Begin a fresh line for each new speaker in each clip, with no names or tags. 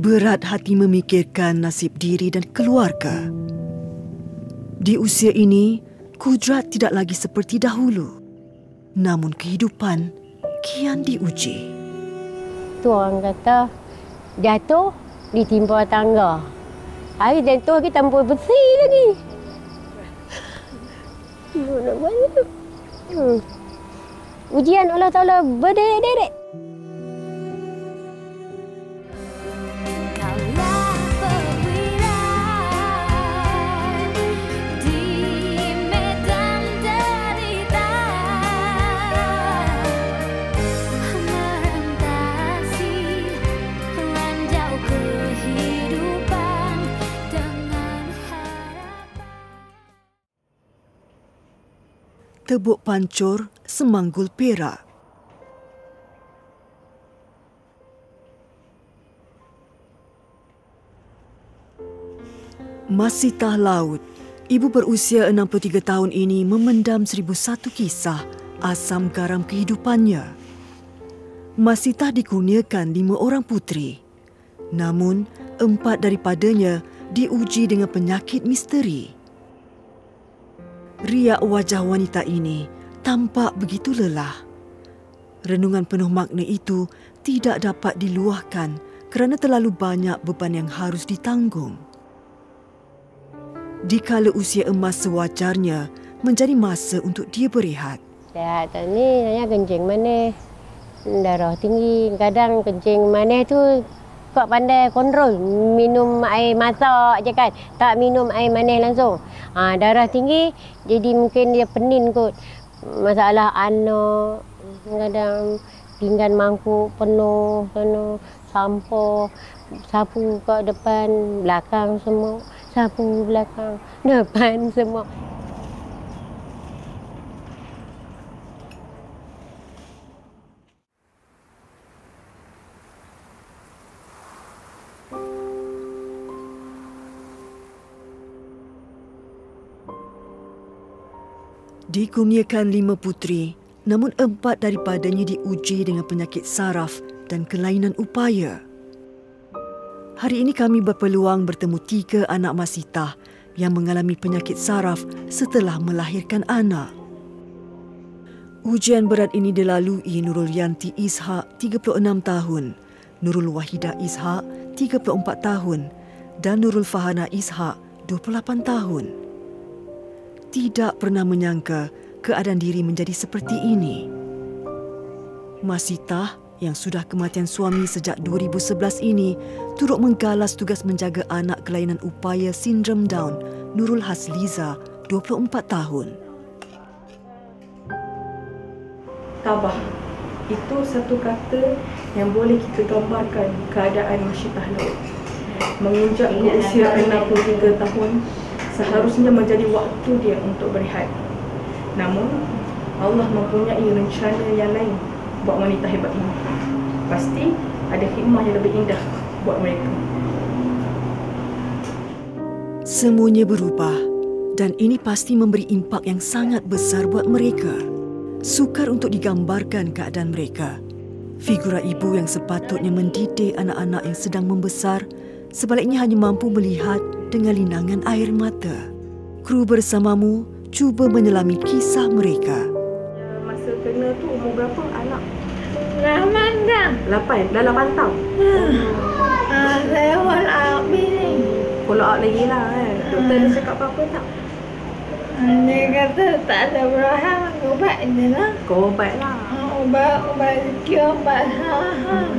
Berat hati memikirkan nasib diri dan keluarga. Di usia ini, kudrat tidak lagi seperti dahulu. Namun kehidupan kian diuji.
Tu orang kata, jatuh ditimpa tangga. Hari jatuh kita tanpa besi lagi. Nak buat itu. Ujian Allah Ta'ala berderet-deret.
Tebuk Pancur, Semanggul, Perak. Masitah Laut, ibu berusia 63 tahun ini memendam 1001 kisah asam garam kehidupannya. Masitah dikurniakan 5 orang puteri. Namun, 4 daripadanya diuji dengan penyakit misteri. Riak wajah wanita ini tampak begitu lelah. Renungan penuh makna itu tidak dapat diluahkan kerana terlalu banyak beban yang harus ditanggung. Dikala usia emas sewajarnya menjadi masa untuk dia berehat.
Sihat ni saya kencing manis, darah tinggi. Kadang kencing manis tu kau pandai kontrol. Minum air masak je kan. Tak minum air manis langsung. Darah tinggi, jadi mungkin dia penin kot. Masalah anak, kadang pinggan mangkuk penuh, sampah, sapu kat depan, belakang semua. Sapu belakang, depan semua.
Dikurniakan 5 puteri, namun 4 daripadanya diuji dengan penyakit saraf dan kelainan upaya. Hari ini kami berpeluang bertemu 3 anak Masitah yang mengalami penyakit saraf setelah melahirkan anak. Ujian berat ini dilalui Nurul Yanti Ishak, 36 tahun, Nurul Wahidah Ishak, 34 tahun dan Nurul Fahana Ishak, 28 tahun. Tidak pernah menyangka keadaan diri menjadi seperti ini. Masitah yang sudah kematian suami sejak 2011 ini turut menggalas tugas menjaga anak kelainan upaya sindrom Down, Nurul Hasliza, 24 tahun.
Tabah, itu satu kata yang boleh kita gambarkan keadaan Masitah Laut. Menginjak ke usia 63 tahun, seharusnya menjadi waktu dia untuk berehat. Namun, Allah mempunyai rencana yang lain buat wanita hebat ini. Pasti ada hikmah yang lebih indah buat mereka.
Semuanya berubah dan ini pasti memberi impak yang sangat besar buat mereka. Sukar untuk digambarkan keadaan mereka. Figura ibu yang sepatutnya mendidik anak-anak yang sedang membesar, sebaliknya hanya mampu melihat dengan linangan air mata. Kru bersamamu cuba menyelami kisah mereka.
Masa kena tu umur berapa anak?
8 dah.
8? Dah 8 tahun?
Saya follow-up ni.
Follow-up lagi lah kan? Doktor dia cakap apa-apa tak?
Dia kata tak ada berahan, ubat je lah.
Kau ubat lah.
Ubat sikit, ubat saraf.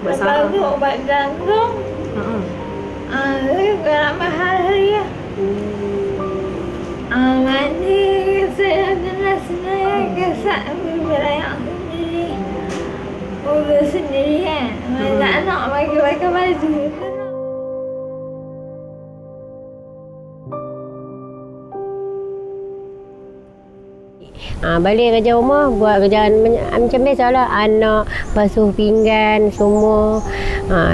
Ubat
Lepas
saraf.
tu ubat jantung. Saya kena mahal hari lah. Mandi saya jelas-jelas kesak berayak sendiri. Urus sendiri kan. Macam anak pakai baju.
Balik kerja rumah, buat kerjaan macam biasalah. Anak, basuh pinggan, semua.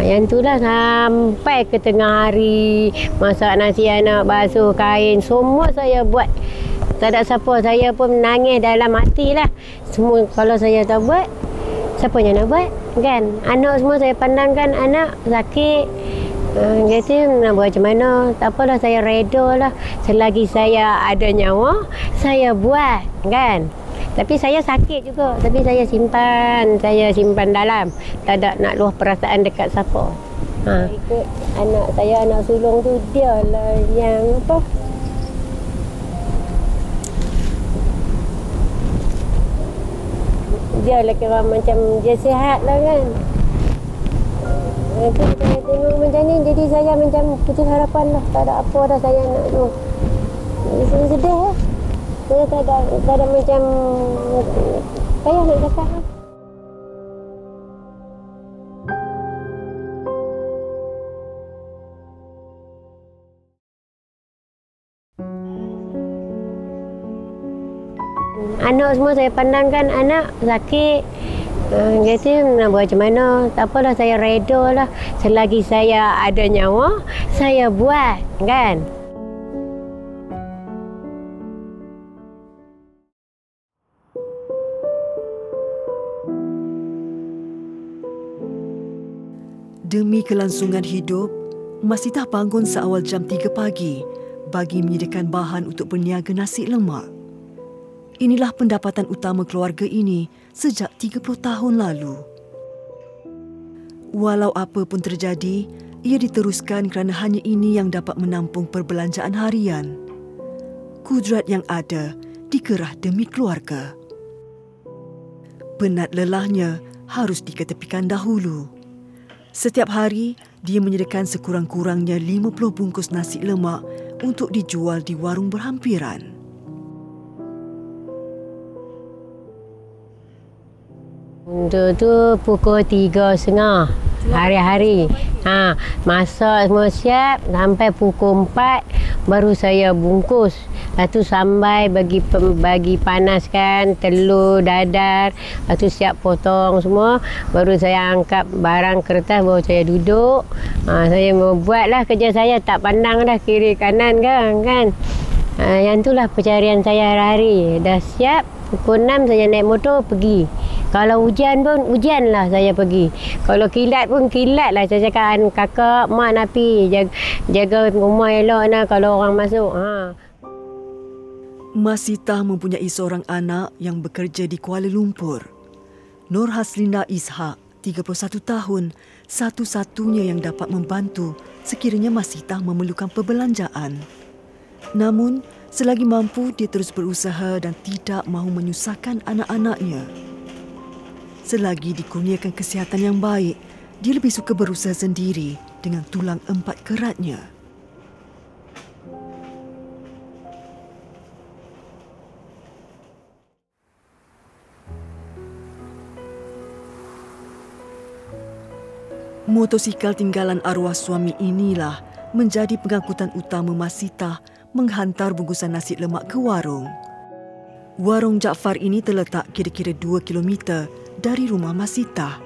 Yang tu lah sampai ke tengah hari. Masak nasi anak, basuh kain, semua saya buat. Tak ada siapa, saya pun menangis dalam hati lah. Semua kalau saya tak buat, siapa yang nak buat kan? Anak semua saya pandangkan anak sakit. Kata nak buat macam mana? Tak apalah, saya reda lah. Selagi saya ada nyawa, saya buat kan. Tapi saya sakit juga. Tapi saya simpan dalam. Tak ada nak luah perasaan dekat siapa. Ikut anak saya, anak sulung tu, dia lah yang apa? Dia lah kira macam dia sihat lah kan. Nanti saya tengok macam ni, jadi saya macam putus harapan lah. Tak ada apa dah saya nak tu. Saya sedih lah. Saya tak ada macam payah nak cakap lah. Anak semua saya pandangkan anak sakit. Kata nak buat macam mana? Tak apalah, saya reda lah. Selagi saya ada nyawa, saya buat kan.
Demi kelangsungan hidup, Masitah bangun seawal jam 3 pagi bagi menyediakan bahan untuk berniaga nasi lemak. Inilah pendapatan utama keluarga ini sejak 30 tahun lalu. Walau apa pun terjadi, ia diteruskan kerana hanya ini yang dapat menampung perbelanjaan harian. Kudrat yang ada dikerah demi keluarga. Penat lelahnya harus diketepikan dahulu. Setiap hari, dia menyediakan sekurang-kurangnya 50 bungkus nasi lemak untuk dijual di warung berhampiran.
Untuk tu pukul 3.30 hari-hari. Masak semua siap sampai pukul 4 baru saya bungkus. Lepas tu sambai bagi panaskan telur dadar. Lepas tu siap potong semua. Baru saya angkat barang kertas, baru saya duduk. Saya membuatlah kerja saya, tak pandang dah kiri kanan kan. Yang itulah pencarian saya hari-hari. Dah siap pukul 6 saya naik motor pergi. Kalau hujan pun hujanlah saya pergi. Kalau kilat pun kilatlah. Saya cakap kakak, mak nak pergi jaga rumah elok nak kalau orang masuk.
Masitah mempunyai seorang anak yang bekerja di Kuala Lumpur. Nur Haslinda Ishak, 31 tahun, satu-satunya yang dapat membantu sekiranya Masitah memerlukan perbelanjaan. Namun, selagi mampu, dia terus berusaha dan tidak mahu menyusahkan anak-anaknya. Selagi dikurniakan kesihatan yang baik, dia lebih suka berusaha sendiri dengan tulang 4 keratnya. Motosikal tinggalan arwah suami inilah menjadi pengangkutan utama Masitah menghantar bungkusan nasi lemak ke warung. Warung Jaafar ini terletak kira-kira 2 kilometer dari rumah Masitah.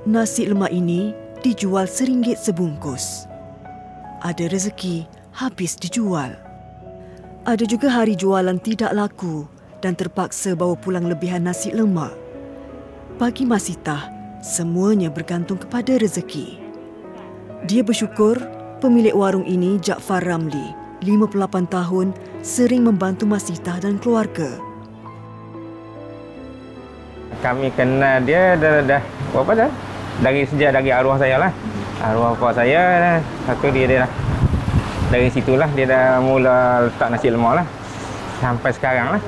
Nasi lemak ini dijual RM1 sebungkus. Ada rezeki, habis dijual. Ada juga hari jualan tidak laku dan terpaksa bawa pulang lebihan nasi lemak. Bagi Masitah, semuanya bergantung kepada rezeki. Dia bersyukur pemilik warung ini, Jaafar Ramli, 58 tahun, sering membantu Masitah dan keluarga.
Kami kenal dia dah berapa dah? Dari arwah saya lah. Arwah bapak saya, satu dia dah. Dari situlah dia dah mula letak nasi lemak lah. Sampai sekarang lah.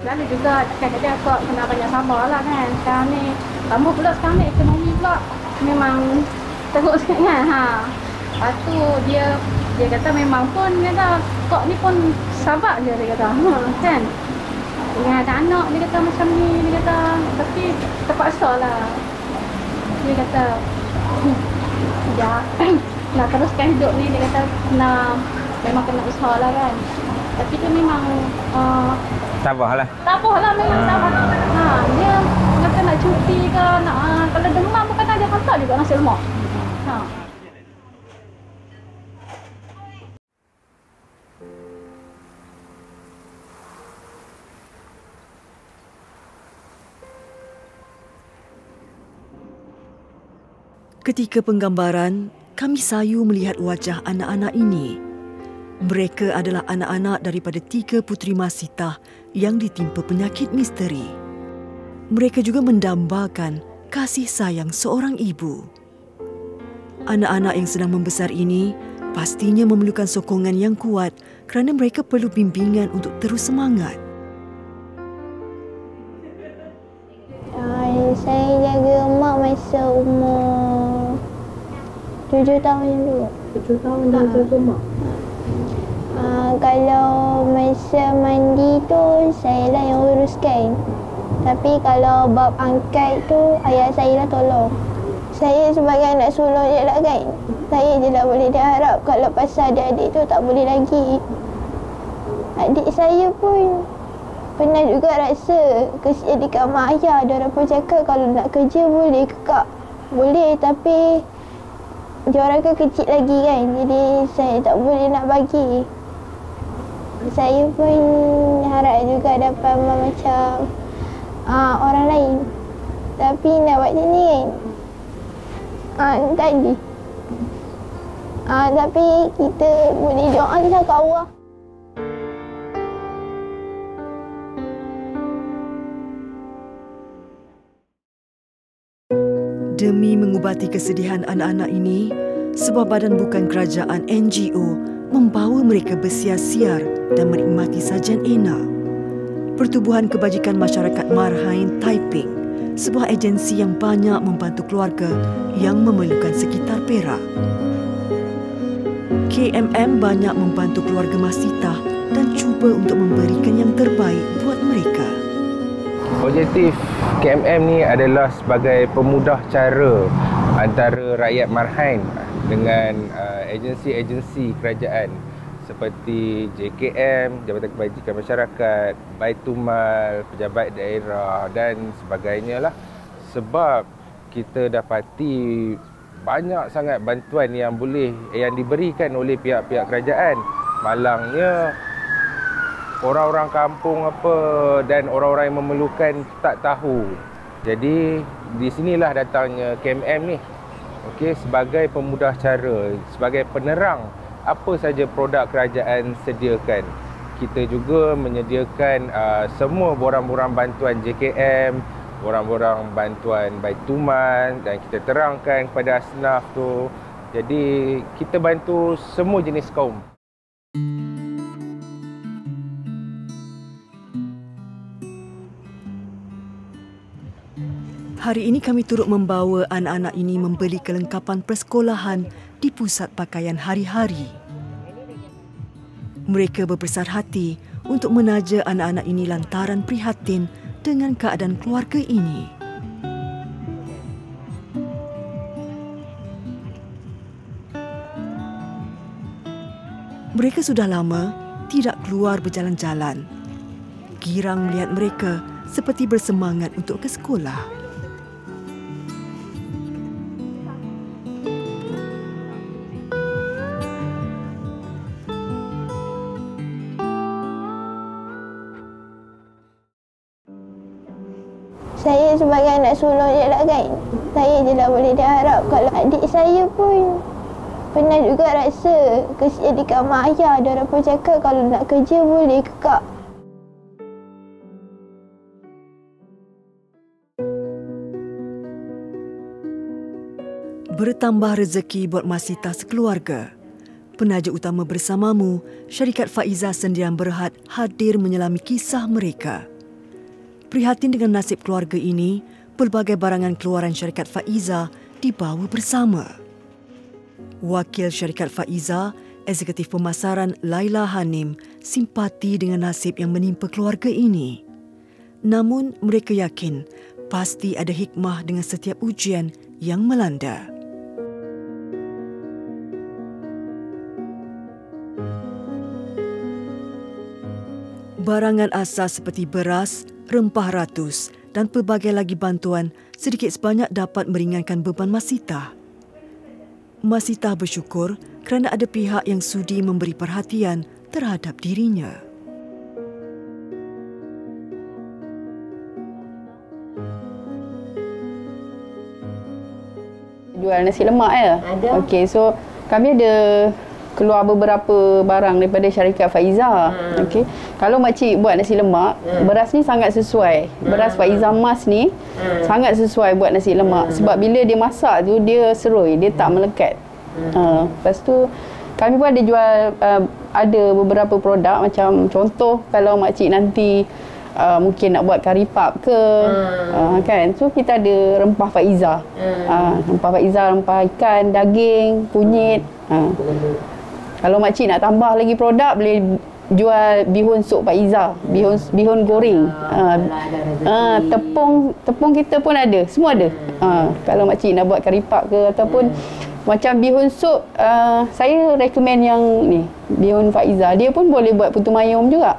Lalu juga kadang-kadang kok kena banyak sabar lah kan. Sekarang ni, tambah pula sekarang ni ekonomi pula memang teruk sikit kan. Lepas tu dia kata memang pun kata kok ni pun sabar je dia kata. Kan? Dengan ada anak dia kata macam ni, dia kata tapi terpaksa lah. Dia kata ya nak teruskan hidup ni, dia kata memang kena usaha lah kan. Tapi tu memang
sabarlah.
Sabarlah memang sabar. Dia kata nak cuti ke nak kalau demam pun kata dia hantar juga nasi lemak.
Ketika penggambaran, kami sayu melihat wajah anak-anak ini. Mereka adalah anak-anak daripada 3 puteri Masitah yang ditimpa penyakit misteri. Mereka juga mendambakan kasih sayang seorang ibu. Anak-anak yang sedang membesar ini pastinya memerlukan sokongan yang kuat kerana mereka perlu bimbingan untuk terus semangat.
Saya jaga mak masa umur 7 tahun yang dulu.
7 tahun dah jaga mak.
Kalau masa mandi tu saya lah yang uruskan. Tapi kalau bab angkat tu ayah saya lah tolong. Saya sebagai anak sulung je lah kan. Saya je lah boleh diharap, kalau pasal adik-adik tu tak boleh lagi. Adik saya pun pernah juga rasa kesian dekat mak ayah. Diorang pun cakap kalau nak kerja boleh ke kak? Boleh, tapi diorang kan kecil lagi kan. Jadi saya tak boleh nak bagi. Saya pun harap juga dapat macam orang lain. Tapi nak buat macam ni kan, tak ada. Tapi kita boleh doa lah ke Allah.
Demi mengubati kesedihan anak-anak ini, sebuah badan bukan kerajaan NGO membawa mereka bersiar-siar dan menikmati sajian enak. Pertubuhan Kebajikan Masyarakat Marhain Taiping, sebuah agensi yang banyak membantu keluarga yang memerlukan sekitar Perak. KMM banyak membantu keluarga Masitah dan cuba untuk memberikan yang terbaik buat mereka.
Objektif KMM ni adalah sebagai pemudah cara antara rakyat Marhain dengan agensi-agensi kerajaan seperti JKM, Jabatan Kebajikan Masyarakat, Baitumal, pejabat daerah dan sebagainya lah. Sebab kita dapati banyak sangat bantuan yang diberikan oleh pihak-pihak kerajaan. Malangnya orang-orang kampung dan orang-orang yang memerlukan tak tahu. Jadi di sinilah datangnya KMM ni. Okey, sebagai pemudah cara, sebagai penerang apa saja produk kerajaan sediakan. Kita juga menyediakan semua borang-borang bantuan JKM, borang-borang bantuan Baituman, dan kita terangkan kepada asnaf tu. Jadi kita bantu semua jenis kaum.
Hari ini kami turut membawa anak-anak ini membeli kelengkapan persekolahan di pusat pakaian hari-hari. Mereka berbesar hati untuk menaja anak-anak ini lantaran prihatin dengan keadaan keluarga ini. Mereka sudah lama tidak keluar berjalan-jalan. Girang melihat mereka seperti bersemangat untuk ke sekolah.
Saya sebagai anak sulung je lah kan. Saya je lah boleh diharap. Kalau adik saya pun pernah juga rasa kesian dekat mak ayah. Diorang pun cakap kalau nak kerja boleh ke kak?
Bertambah rezeki buat Masitah sekeluarga. Penaja utama bersamamu, Syarikat Faizah Sendirian Berhad hadir menyelami kisah mereka. Prihatin dengan nasib keluarga ini, pelbagai barangan keluaran Syarikat Faizah dibawa bersama. Wakil Syarikat Faizah, Eksekutif Pemasaran Laila Hanim, simpati dengan nasib yang menimpa keluarga ini. Namun mereka yakin pasti ada hikmah dengan setiap ujian yang melanda. Barangan asas seperti beras, rempah ratus dan pelbagai lagi bantuan sedikit sebanyak dapat meringankan beban Masitah. Masitah bersyukur kerana ada pihak yang sudi memberi perhatian terhadap dirinya.
Jual nasi lemak ya?
Ada.
Okey, so kami ada keluar beberapa barang daripada syarikat Faiza. Okey. Kalau makcik buat nasi lemak, beras ni sangat sesuai. Beras Faiza Mas ni sangat sesuai buat nasi lemak sebab bila dia masak tu dia seroi, dia tak melekat. Lepas tu kami pun ada jual ada beberapa produk macam contoh kalau makcik nanti mungkin nak buat kari pap ke kan, so kita ada rempah Faiza. Rempah Faiza, rempah ikan, daging, kunyit. Kalau makcik nak tambah lagi produk boleh jual bihun sup Faiza, bihun goreng. Tepung kita pun ada, semua ada. Kalau makcik nak buat kari pap ke ataupun macam bihun sup, saya recommend yang ni, bihun Faiza. Dia pun boleh buat putu mayam juga.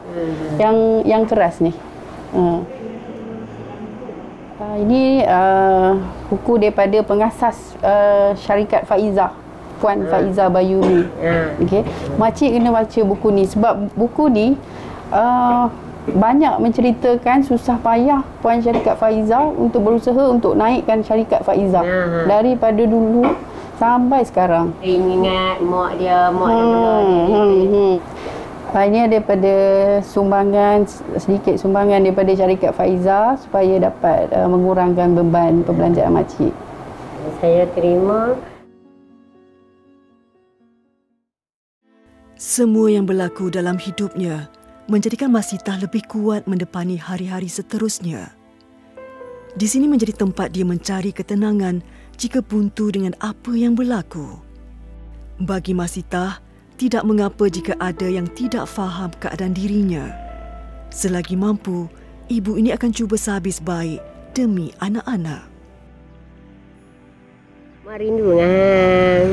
Yang keras ni. Ini buku daripada pengasas syarikat Faiza, Puan Faiza Bayumi. Okey. Makcik kena baca buku ni sebab buku ni banyak menceritakan susah payah Puan syarikat Faiza untuk berusaha untuk naikkan syarikat Faiza daripada dulu sampai sekarang.
Ingat mak dia dulu.
Ini daripada sumbangan, sedikit sumbangan daripada syarikat Faiza supaya dapat mengurangkan beban perbelanjaan makcik.
Saya terima.
Semua yang berlaku dalam hidupnya menjadikan Masitah lebih kuat mendepani hari-hari seterusnya. Di sini menjadi tempat dia mencari ketenangan jika buntu dengan apa yang berlaku. Bagi Masitah, tidak mengapa jika ada yang tidak faham keadaan dirinya. Selagi mampu, ibu ini akan cuba sehabis baik demi anak-anak.
Mak rindu kan.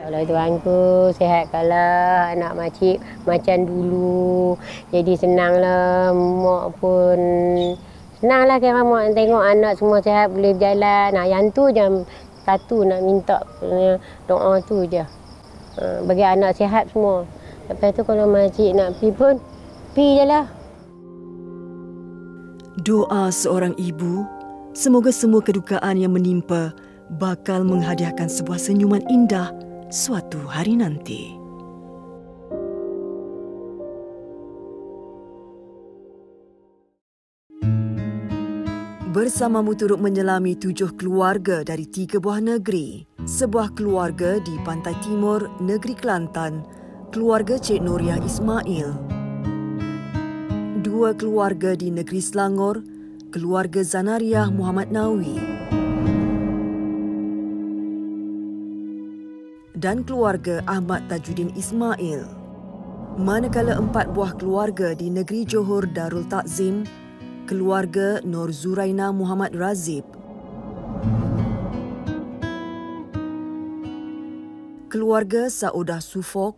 Kalau tuanku sihatkanlah anak makcik macam dulu. Jadi senanglah, mak pun senanglah kan mak tengok anak semua sihat boleh berjalan. Yang tu je satu nak minta doa tu je. Bagi anak sihat semua. Lepas tu kalau makcik nak pergi pun pergi je lah.
Doa seorang ibu, semoga semua kedukaan yang menimpa bakal menghadiahkan sebuah senyuman indah suatu hari nanti. Bersamamu turut menyelami 7 keluarga dari 3 buah negeri. Sebuah keluarga di pantai timur negeri Kelantan, keluarga Cik Nuriah Ismail. 2 keluarga di negeri Selangor, keluarga Zanariah Muhammad Nawi. Dan keluarga Ahmad Tajuddin Ismail. Manakala 4 buah keluarga di negeri Johor Darul Takzim, keluarga Nur Zuraina Muhammad Razib. Keluarga Saudah Sufok.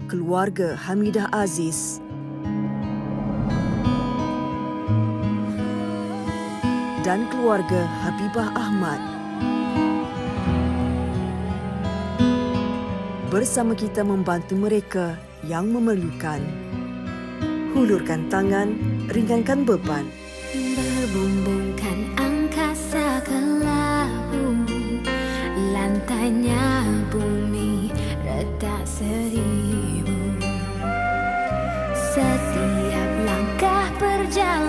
Keluarga Hamidah Aziz. Dan keluarga Habibah Ahmad. Bersama kita membantu mereka yang memerlukan. Hulurkan tangan, ringankan beban.
Berbumbungkan angkasa ke labu, lantainya bumi retak 1000. Setiap langkah perjalanan